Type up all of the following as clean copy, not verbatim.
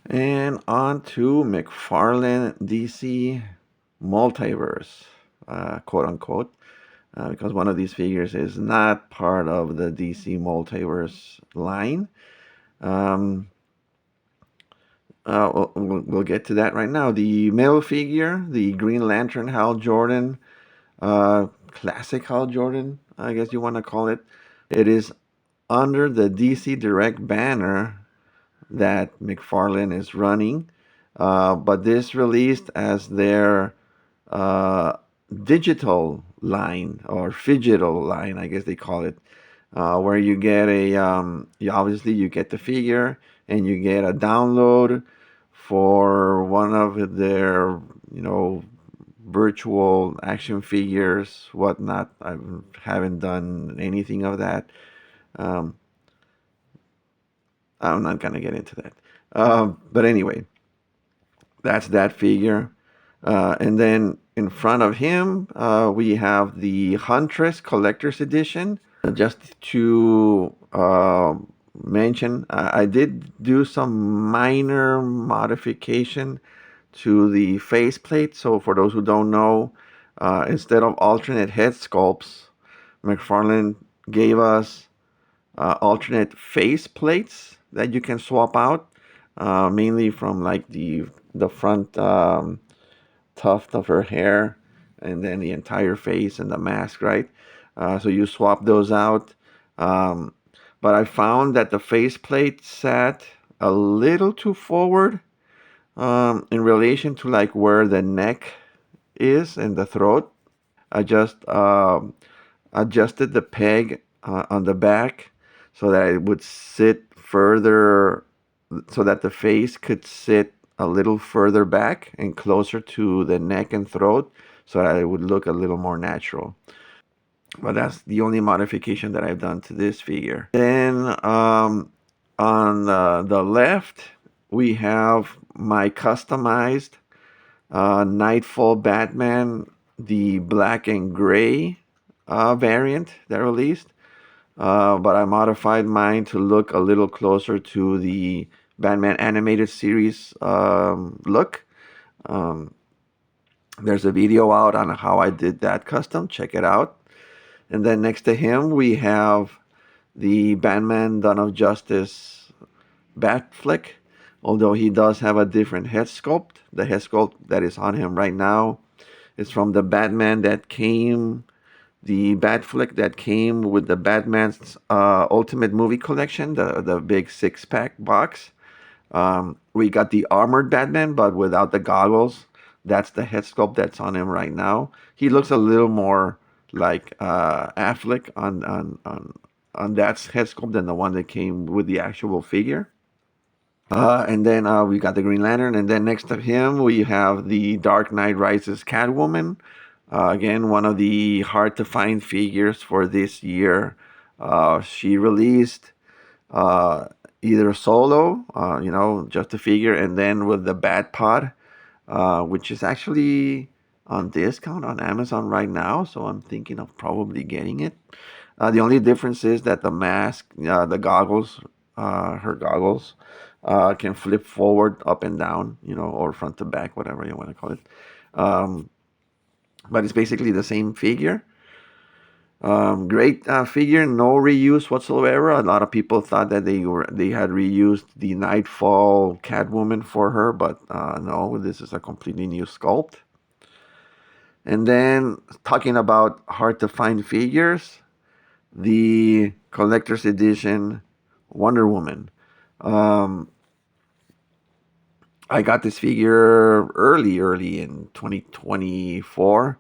And on to McFarlane DC Multiverse, quote unquote, because one of these figures is not part of the DC Multiverse line. Um, we'll get to that right now. The middle figure, the Green Lantern Hal Jordan, classic Hal Jordan, I guess you want to call it. It is under the DC Direct banner that McFarlane is running, but this released as their uh, digital line or phygital line, I guess they call it, where you get obviously you get the figure and you get a download for one of their, virtual action figures, whatnot. I haven't done anything of that. Um, I'm not gonna get into that. But anyway, that's that figure. And then in front of him, we have the Huntress Collector's Edition. Just to mention, I did do some minor modification to the faceplate. So for those who don't know, instead of alternate head sculpts, McFarlane gave us alternate face plates that you can swap out, mainly from like the front tuft of her hair, and then the entire face and the mask, right? So you swap those out. Um, but I found that the faceplate sat a little too forward in relation to like where the neck is and the throat. I just adjusted the peg on the back so that it would sit further, so that the face could sit a little further back and closer to the neck and throat, so that it would look a little more natural. But that's the only modification that I've done to this figure. Then on the left, we have my customized Nightfall Batman, the black and gray variant that released. But I modified mine to look a little closer to the Batman animated series look. Um, there's a video out on how I did that custom. Check it out. And then next to him, we have the Batman Dawn of Justice Bat Flick. Although he does have a different head sculpt. The head sculpt that is on him right now is from the Batman that came, the Batflick that came with the Batman's Ultimate Movie Collection, the big 6-pack box. We got the armored Batman, but without the goggles. That's the head sculpt that's on him right now. He looks a little more like Affleck on that head sculpt than the one that came with the actual figure. And then we got the Green Lantern, and then next to him we have the Dark Knight Rises Catwoman. Again, one of the hard to find figures for this year. She released uh, either solo, just a figure, and then with the Bat Pod, which is actually on discount on Amazon right now. So I'm thinking of probably getting it. The only difference is that the mask, the goggles, her goggles, can flip forward, up and down, or front to back, whatever you want to call it. Um, but it's basically the same figure. Great figure, no reuse whatsoever. A lot of people thought that they had reused the Nightfall Catwoman for her, but no, this is a completely new sculpt. And then talking about hard to find figures, the collector's edition Wonder Woman. Um, I got this figure early in 2024.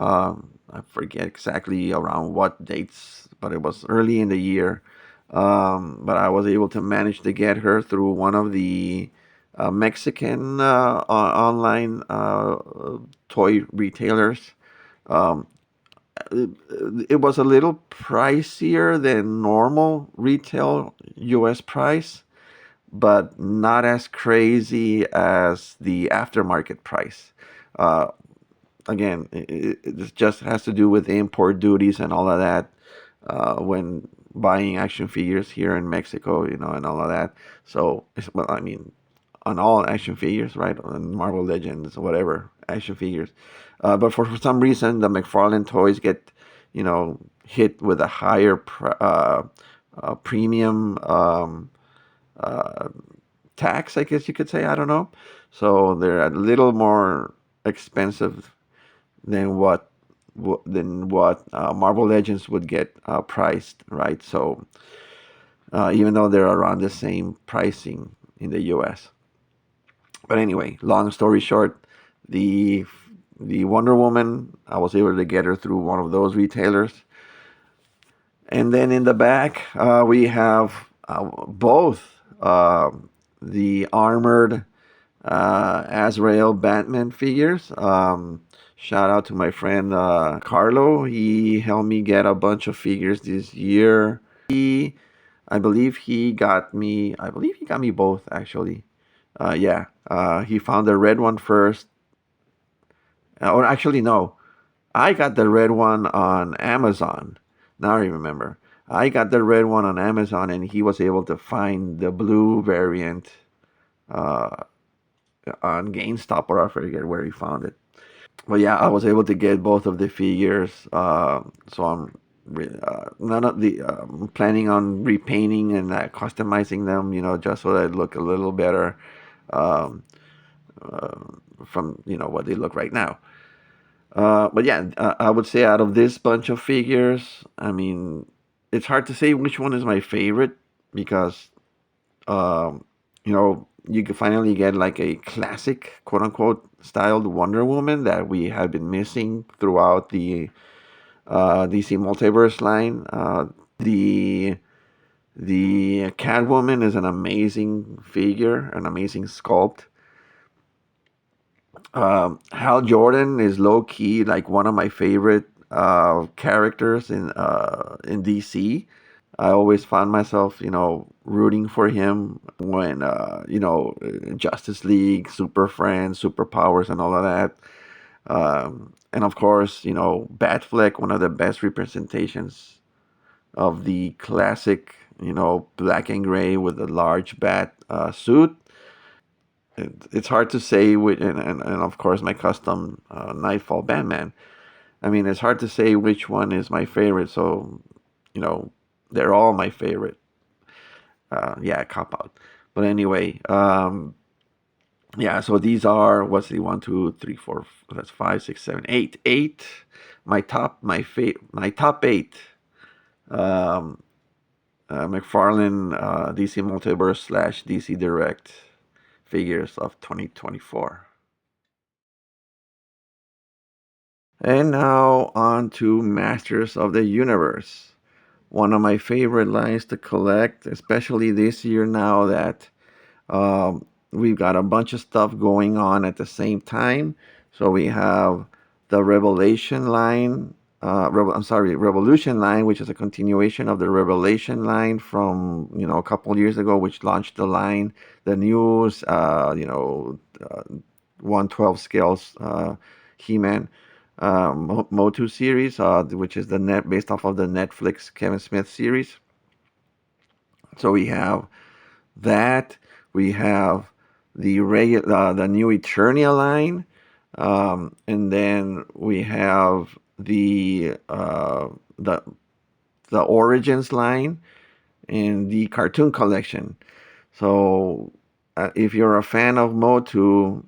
I forget exactly around what dates, but it was early in the year. But I was able to manage to get her through one of the Mexican online toy retailers. Um, it was a little pricier than normal retail US price, but not as crazy as the aftermarket price. Uh, Again, it just has to do with import duties and all of that when buying action figures here in Mexico, and all of that. So, well, I mean, on all action figures, right? On Marvel Legends, whatever action figures. But for some reason, the McFarlane toys get, hit with a higher premium uh, tax, I guess you could say. I don't know. So they're a little more expensive than what Marvel Legends would get priced, right? So even though they're around the same pricing in the U.S. But anyway, long story short, the the Wonder Woman, I was able to get her through one of those retailers. And then in the back, we have both the armored Azrael Batman figures. Shout out to my friend Carlo. He helped me get a bunch of figures this year. I believe he got me both actually. Yeah, he found the red one first. Or actually, no, I got the red one on Amazon. Now I remember. I got the red one on Amazon, and he was able to find the blue variant uh, on GameStop, or I forget where he found it. But yeah, I was able to get both of the figures. So I'm none of the planning on repainting and customizing them. Just so they look a little better um, uh, from what they look right now. But yeah, I would say out of this bunch of figures, I mean, it's hard to say which one is my favorite because, you can finally get like a classic, quote unquote, styled Wonder Woman that we have been missing throughout the DC Multiverse line. The the Catwoman is an amazing figure, an amazing sculpt. Hal Jordan is low key like one of my favorite characters in DC. I always found myself, rooting for him when, Justice League, Super Friends, Superpowers, and all of that. And of course, Batfleck, one of the best representations of the classic, black and gray with a large bat suit. It's hard to say and of course my custom Nightfall Batman. I mean, it's hard to say which one is my favorite. So, you know, they're all my favorite. Yeah, cop out. But anyway, yeah. So these are what's the one, two, three, four. That's five, six, seven, eight, eight. My top eight. Um, McFarlane DC Multiverse slash DC Direct figures of 2024. And now on to Masters of the Universe. One of my favorite lines to collect, especially this year now that we've got a bunch of stuff going on at the same time. So we have the Revelation line. Revolution line, which is a continuation of the Revelation line from a couple years ago, which launched the line, the news, 112 scales, He-Man, MOTU series, which is the net based off of the Netflix Kevin Smith series. So we have that. We have the new Eternia line, and then we have the the Origins line and the cartoon collection. So if you're a fan of MOTU,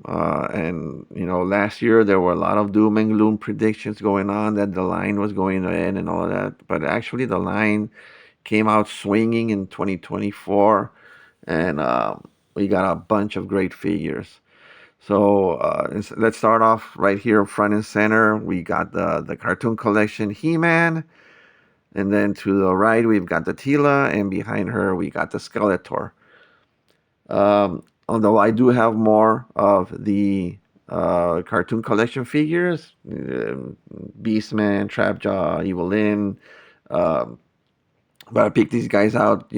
and last year there were a lot of doom and gloom predictions going on that the line was going to end and all of that, but actually the line came out swinging in 2024, and we got a bunch of great figures. So let's start off right here front and center. We got the cartoon collection He-Man, and then to the right we've got the Tila, and behind her we got the Skeletor. Although I do have more of the cartoon collection figures, Beastman, Trapjaw, Evil Lyn, um, but I picked these guys out,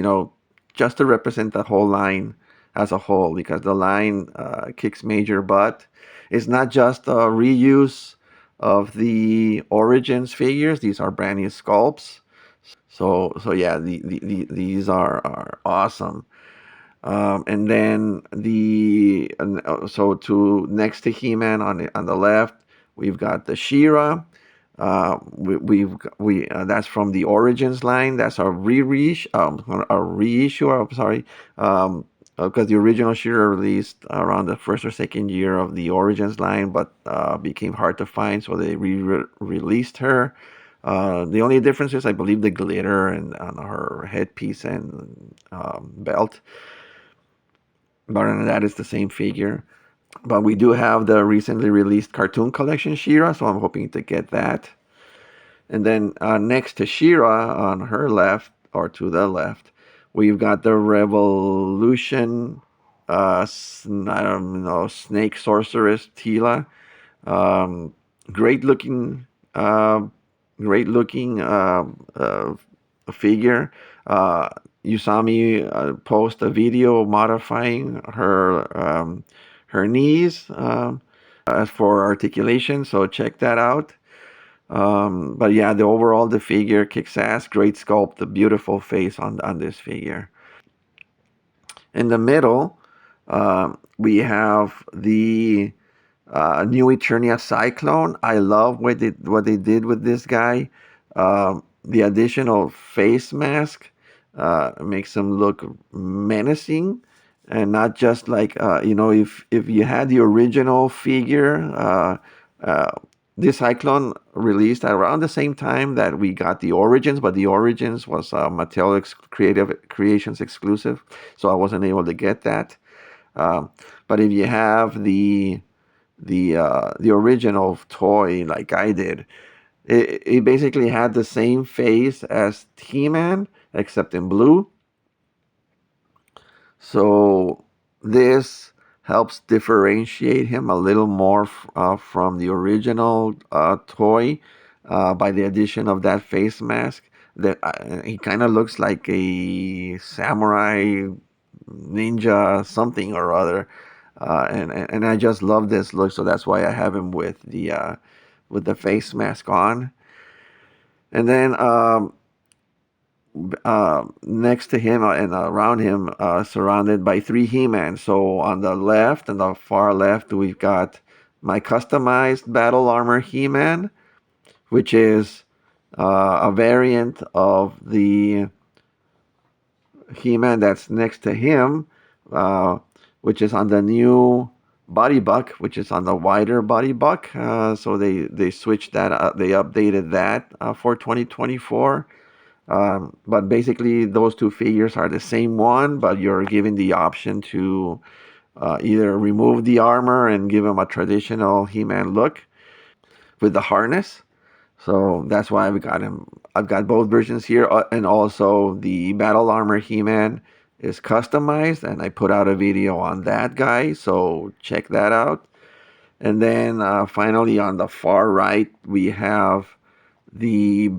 just to represent the whole line as a whole because the line kicks major butt. It's not just a reuse of the Origins figures; these are brand new sculpts. So yeah, these are awesome. And then so to next to He-Man on the left, we've got the She-Ra. That's from the Origins line. That's a reissue. I'm sorry, because the original She-Ra released around the first or second year of the Origins line, but became hard to find, so they released her. The only difference is, I believe, the glitter and on her headpiece and belt. But other than that, it's the same figure. But we do have the recently released cartoon collection She-Ra, so I'm hoping to get that. And then next to She-Ra, on her left, or to the left, we've got the Revolution, I don't know, Snake Sorceress Tila. Um, great looking, uh, great looking figure. Uh, you saw me post a video modifying her knees as for articulation, so check that out. But yeah, the figure kicks ass. Great sculpt, the beautiful face on this figure. In the middle, we have the new Eternia Cyclone. I love what they did with this guy. The additional face mask makes him look menacing, and not just like if you had the original figure. Uh, this Cyclone released at around the same time that we got the Origins, but the Origins was Mattel Creative Creations exclusive, so I wasn't able to get that. But if you have the original toy like I did, it basically had the same face as He-Man except in blue. So this helps differentiate him a little more from the original toy by the addition of that face mask. That he kind of looks like a samurai ninja something or other, and I just love this look. So that's why I have him with the face mask on. And then next to him and around him, surrounded by three He-Man. So on the left and the far left, we've got my customized battle armor He-Man, which is a variant of the He-Man that's next to him, uh, which is on the new body buck, which is on the wider body buck. So they switched that up, they updated that for 2024. But basically, those two figures are the same one, but you're given the option to either remove the armor and give him a traditional He-Man look with the harness. So that's why I've got him. I've got both versions here, and also the battle armor He-Man is customized, and I put out a video on that guy. So check that out. And then finally, on the far right, we have the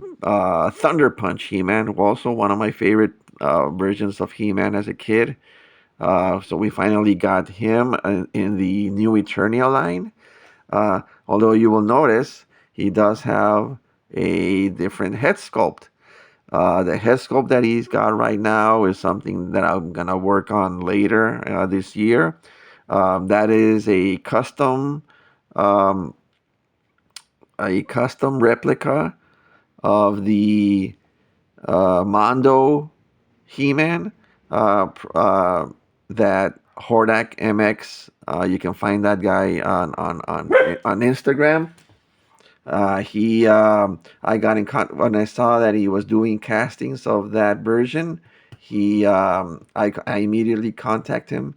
Thunder Punch He-Man, also one of my favorite versions of He-Man as a kid. So we finally got him in the new Eternia line. Although you will notice he does have a different head sculpt. The head sculpt that he's got right now is something that I'm gonna work on later this year. That is um, a custom replica of the Mondo He-Man that Hordak MX. You can find that guy on Instagram. I got when I saw that he was doing castings of that version. I immediately contacted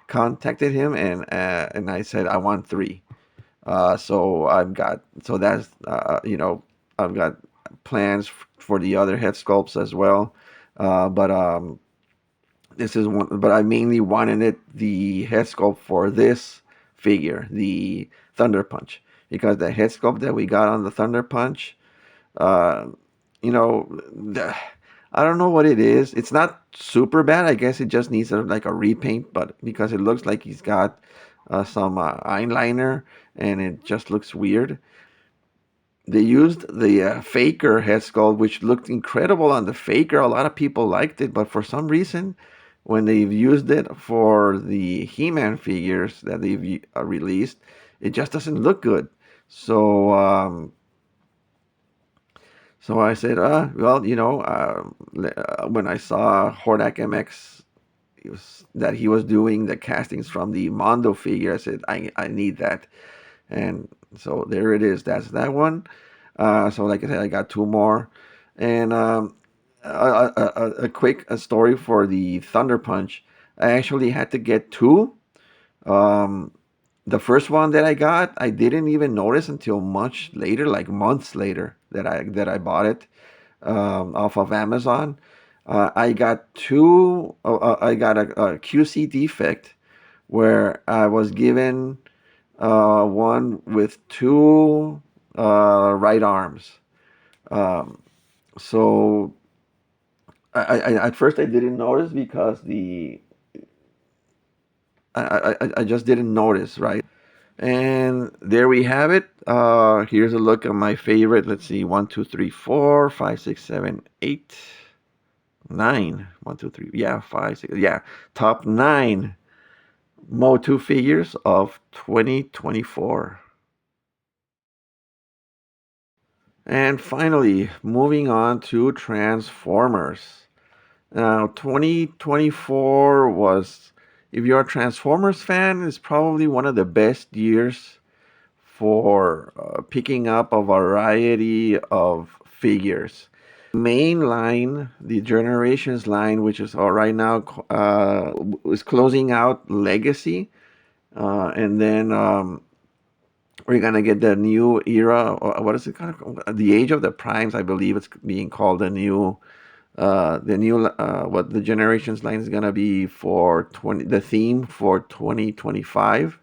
him, and I said I want three. So that's I've got plans for the other head sculpts as well. But this is one. But I mainly wanted the head sculpt for this figure, the Thunder Punch, because the head sculpt that we got on the Thunder Punch, uh, you know, I don't know what it is. It's not super bad. I guess it just needs like a repaint, but because it looks like he's got some eyeliner and it just looks weird. They used the Faker head sculpt, which looked incredible on the Faker. A lot of people liked it, but for some reason, when they've used it for the He-Man figures that they've released, it just doesn't look good. So so I said, well, when I saw Hordak MX, that he was doing the castings from the Mondo figure, I said, I need that. And so there it is. That's that one. So like I said, I got two more. And a quick story for the Thunder Punch. I actually had to get two. Um, the first one that I got, I didn't even notice until much later, like months later, that I bought it off of Amazon. I got two. I got a QC defect where I was given one with two right arms. Um, so at first I didn't notice because I just didn't notice, right? And there we have it. Here's a look at my favorite. Let's see, one, two, three, four, five, six, seven, eight, nine. One, two, three. Yeah, five, six. Yeah, top nine MOTU figures of 2024. And finally, moving on to Transformers. Now, 2024 was, if you're a Transformers fan, is probably one of the best years for picking up a variety of figures. Main line, the Generations line, which is right now is closing out Legacy, and then we're gonna get the new era. Or what is it called? The Age of the Primes, I believe it's being called what the Generations line is gonna be for the theme for 2025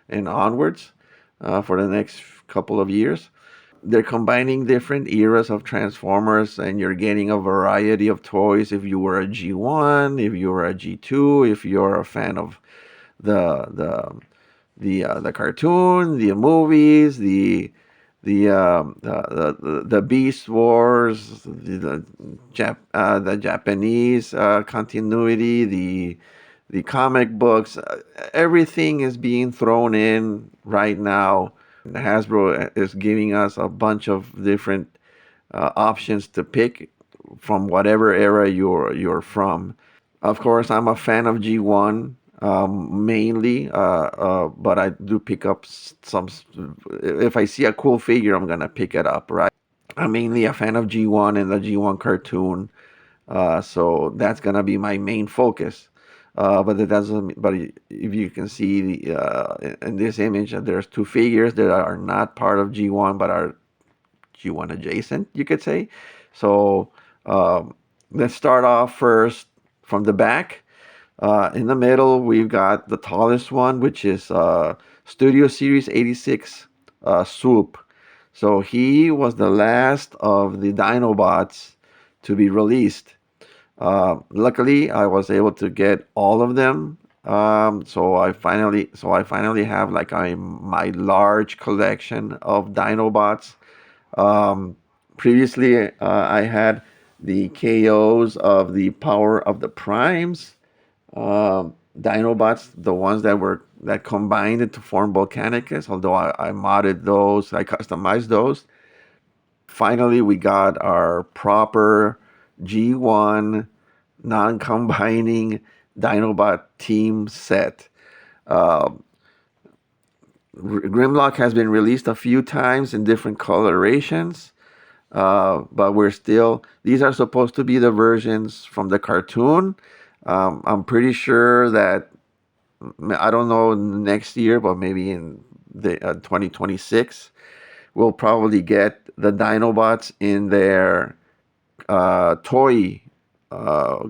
and onwards for the next couple of years. They're combining different eras of Transformers, and you're getting a variety of toys. If you were a G1, if you were a G2, if you're a fan of the the the cartoon, the movies, the Beast Wars, the Japanese continuity, the comic books, everything is being thrown in right now. Hasbro is giving us a bunch of different options to pick from whatever era you're from. Of course, I'm a fan of G1 mainly, but I do pick up some. If I see a cool figure, I'm gonna pick it up, right? I'm mainly a fan of G1 and the G1 cartoon, so that's gonna be my main focus. But it doesn't. But if you can see in this image, there's two figures that are not part of G1, but are G1 adjacent, you could say. So um, let's start off first from the back. In the middle, we've got the tallest one, which is Studio Series 86 Swoop. So he was the last of the Dinobots to be released. Luckily, I was able to get all of them. So I finally have like my large collection of Dinobots. Um, Previously, I had the KOs of the Power of the Primes Dinobots, the ones that combined it to form Volcanicus. Although I modded those, I customized those. Finally, we got our proper G1 non-combining Dinobot team set. Um, Grimlock has been released a few times in different colorations, but these are supposed to be the versions from the cartoon. I'm pretty sure that I don't know next year, but maybe in the 2026, we'll probably get the Dinobots in their toy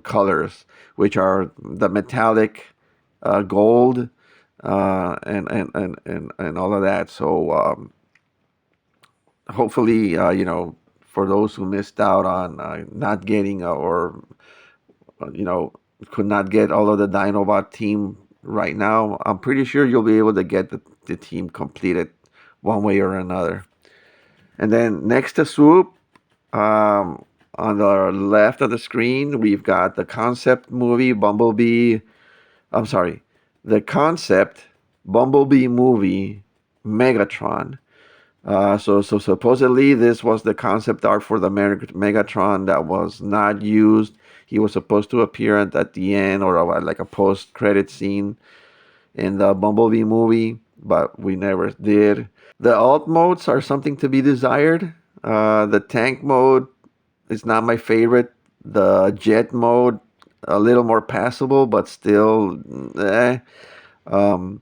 colors, which are the metallic gold and all of that. So hopefully, for those who missed out on not getting or you know could not get all of the Dinobot team right now, I'm pretty sure you'll be able to get the team completed one way or another. And then next to Swoop, On the left of the screen, we've got the concept movie Bumblebee. I'm sorry, the concept Bumblebee movie Megatron. So supposedly this was the concept art for the Megatron that was not used. He was supposed to appear at the end or like a post-credit scene in the Bumblebee movie, but we never did. The alt modes are something to be desired. The tank mode is not my favorite. The jet mode, a little more passable, but still, eh. Um,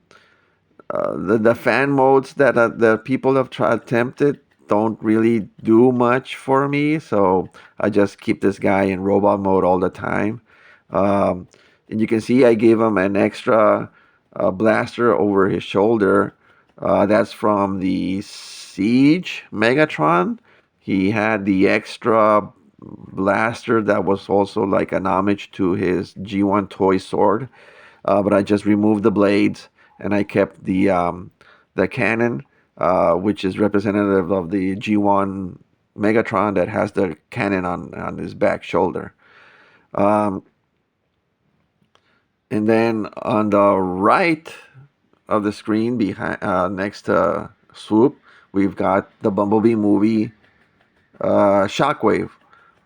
the fan modes that the people have attempted don't really do much for me, so I just keep this guy in robot mode all the time. Um, and you can see I gave him an extra blaster over his shoulder. That's from the Siege Megatron. He had the extra blaster that was also like an homage to his G1 toy sword, but I just removed the blades and I kept the cannon, which is representative of the G1 Megatron that has the cannon on his back shoulder. Um, and then on the right of the screen, behind next to Swoop, we've got the Bumblebee movie Shockwave.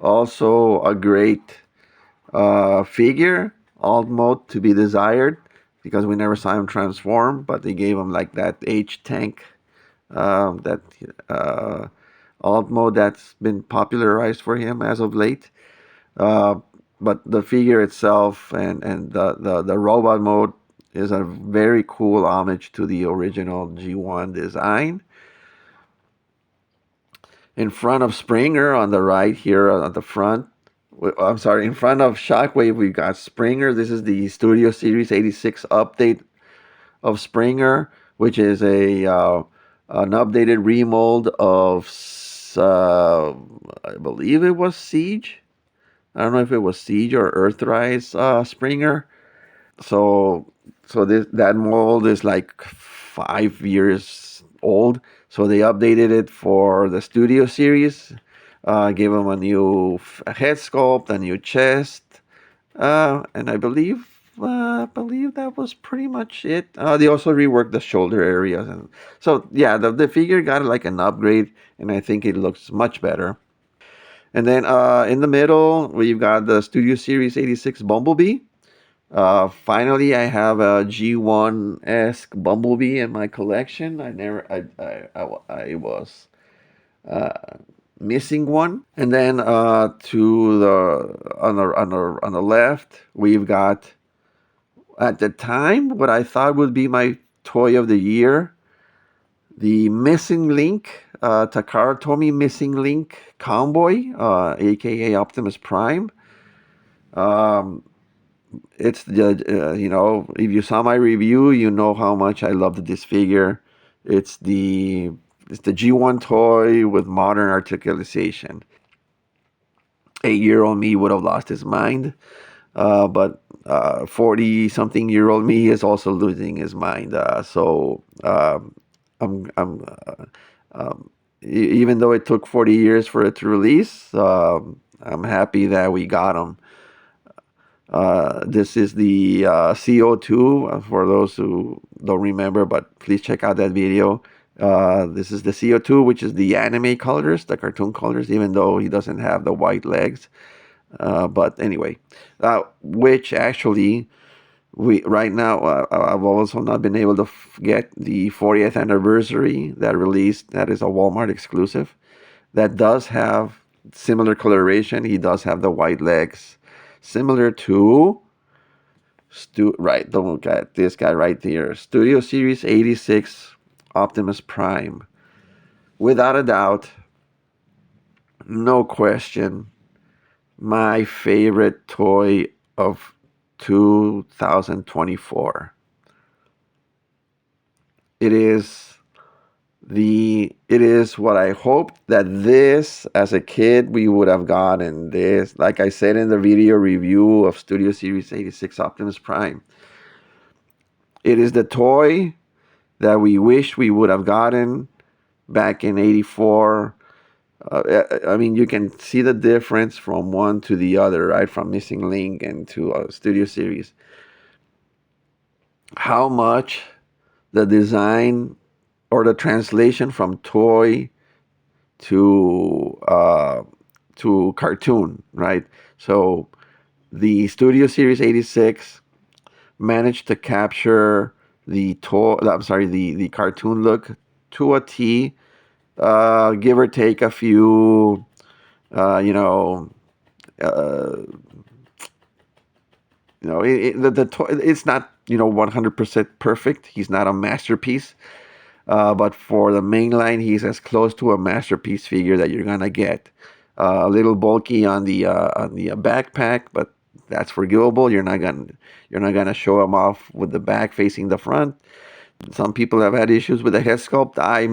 Also a great figure, alt mode to be desired because we never saw him transform, but they gave him like that H tank, that uh, alt mode that's been popularized for him as of late. Uh, but the figure itself and the robot mode is a very cool homage to the original G1 design. In front of Springer on the right here at the front, I'm sorry, in front of Shockwave, we've got Springer. This is the Studio Series 86 update of Springer, which is an updated remold of, I believe it was Siege. I don't know if it was Siege or Earthrise Springer. So that mold is like 5 years old. So they updated it for the Studio Series. Gave him a new head sculpt, a new chest, and I believe that was pretty much it. They also reworked the shoulder areas, and so yeah, the figure got like an upgrade, and I think it looks much better. And then in the middle, we've got the Studio Series 86 Bumblebee. Finally, I have a G1 esque Bumblebee in my collection. I was uh, missing one. And then to the on the left, we've got at the time what I thought would be my toy of the year, the Missing Link, Takara Tomy Missing Link Convoy, aka Optimus Prime. Um, it's the if you saw my review, you know how much I loved this figure. It's the it's the G1 toy with modern articulation. 8-year-old me would have lost his mind, but 40-something-year-old me is also losing his mind. I'm even though it took 40 years for it to release, I'm happy that we got him. This is the CO2 for those who don't remember, but please check out that video. This is the CO2, which is the anime colors, the cartoon colors, even though he doesn't have the white legs. But anyway, which actually we right now I've also not been able to get the 40th anniversary that released. That is a Walmart exclusive. That does have similar coloration. He does have the white legs, similar to right. Don't look at this guy right there. Studio Series 86 Optimus Prime. Without a doubt, no question, my favorite toy of 2024. It is what I hoped that this as a kid we would have gotten this. Like I said in the video review of Studio Series 86 Optimus Prime. It is the toy that we wish we would have gotten back in 84 I mean, you can see the difference from one to the other, right? From Missing Link and to Studio Series. How much the design or the translation from toy to cartoon, right? So the Studio Series 86 managed to capture the toy. I'm sorry, the cartoon look to a T. Give or take a few, uh, you know, uh, it's not 100% perfect. He's not a masterpiece, but for the main line, he's as close to a masterpiece figure that you're gonna get. A little bulky on the backpack, but that's forgivable. You're not gonna show him off with the back facing the front. Some people have had issues with the head sculpt. I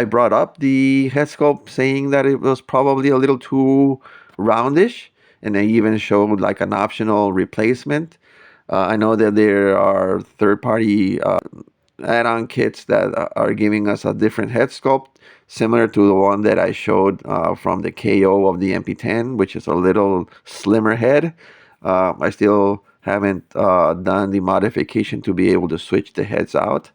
brought up the head sculpt, saying that it was probably a little too roundish, and I even showed like an optional replacement. I know that there are third-party add-on kits that are giving us a different head sculpt, similar to the one that I showed from the KO of the MP10, which is a little slimmer head. I still haven't done the modification to be able to switch the heads out,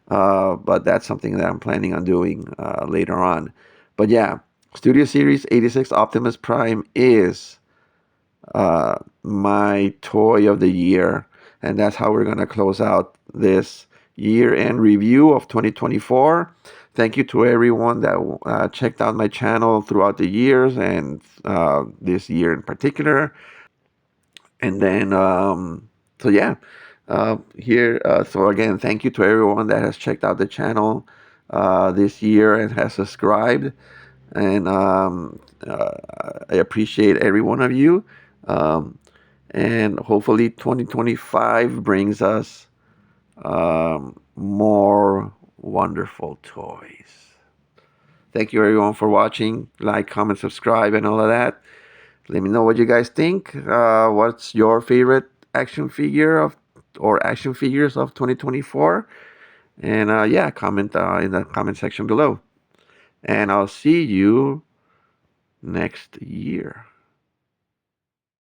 but that's something that I'm planning on doing later on. But yeah, Studio Series 86 Optimus Prime is my toy of the year, and that's how we're going to close out this year-end review of 2024. Thank you to everyone that checked out my channel throughout the years and this year in particular. And then, so yeah, here. So again, thank you to everyone that has checked out the channel this year and has subscribed. And I appreciate every one of you. Um, and hopefully 2025 brings us more wonderful toys. Thank you everyone for watching. Like, comment, subscribe, and all of that. Let me know what you guys think. What's your favorite action figure of or action figures of 2024? And yeah, comment in the comment section below. And I'll see you next year.